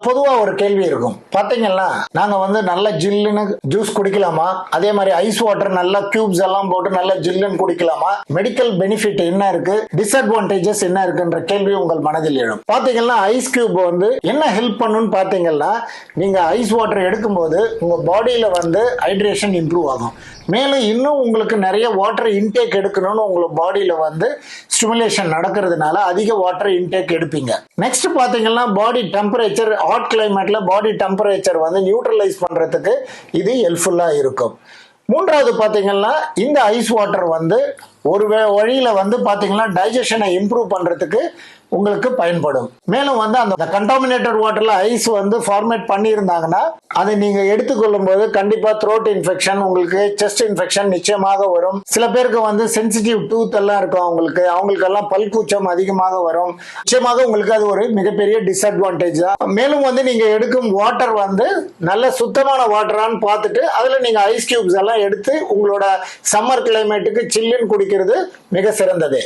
பொதுவா ஒரு கேள்வி இருக்கும். பாத்தீங்கன்னா நாங்க வந்து நல்ல ஜில்லுன்னு ஜூஸ் குடிக்கலாமா, அதே மாதிரி ஐஸ் வாட்டர் நல்லா கியூப்ஸ் எல்லாம் போட்டு நல்ல ஜில்லுன்னு குடிக்கலாமா, மெடிக்கல் பெனிஃபிட் என்ன இருக்கு, டிஸ்அட்வான்டேஜஸ் என்ன இருக்குன்ற கேள்வி உங்கள் மனதில் எழும். பாத்தீங்கன்னா ஐஸ் கியூப் வந்து என்ன ஹெல்ப் பண்ணுன்னு பாத்தீங்கன்னா, நீங்க ஐஸ் வாட்டர் எடுக்கும்போது உங்க பாடியில வந்து ஹைட்ரேஷன் இம்ப்ரூவ் ஆகும். மேலும் இன்னும் உங்களுக்கு நிறைய வாட்டர் இன்டேக் எடுக்கணும்னு உங்களோட பாடியில வந்து ஸ்டிமுலேஷன் நடக்கிறதுனால அதிக வாட்டர் இன்டேக் எடுப்பீங்க. நெக்ஸ்ட் பாத்தீங்கன்னா பாடி டெம்பரேச்சர், ஹாட் கிளைமேட்ல பாடி டெம்பரேச்சர் வந்து நியூட்ரலைஸ் பண்றதுக்கு இது ஹெல்ப்ஃபுல்லா இருக்கும். மூன்றாவது பாத்தீங்கன்னா இந்த ஐஸ் வாட்டர் வந்து ஒரு வழியில வந்து பாத்தீங்கன்னா டைஜஷனை இம்ப்ரூவ் பண்றதுக்கு உங்களுக்கு பயன்படும். மேலும் வந்து அந்த கண்டாமினேட்டட் வாட்டர்ல ஐஸ் வந்து ஃபார்மேட் பண்ணியிருந்தாங்கன்னா அதை நீங்க எடுத்துக்கொள்ளும் போது கண்டிப்பா த்ரோட் இன்ஃபெக்ஷன், உங்களுக்கு செஸ்ட் இன்ஃபெக்ஷன் நிச்சயமாக வரும். சில பேருக்கு வந்து சென்சிட்டிவ் டூத் எல்லாம் இருக்கும், அவங்களுக்கு எல்லாம் பல்கூச்சம் அதிகமாக வரும். நிச்சயமாக உங்களுக்கு அது ஒரு மிகப்பெரிய டிஸ்அட்வான்டேஜ் தான். மேலும் வந்து நீங்க எடுக்கும் வாட்டர் வந்து நல்ல சுத்தமான வாட்டரான்னு பார்த்துட்டு அதுல நீங்க ஐஸ் கியூப்ஸ் எல்லாம் எடுத்து உங்களோட சம்மர் கிளைமேட்டுக்கு சில்லுன்னு குடிக்கிறது மிக சிறந்தது.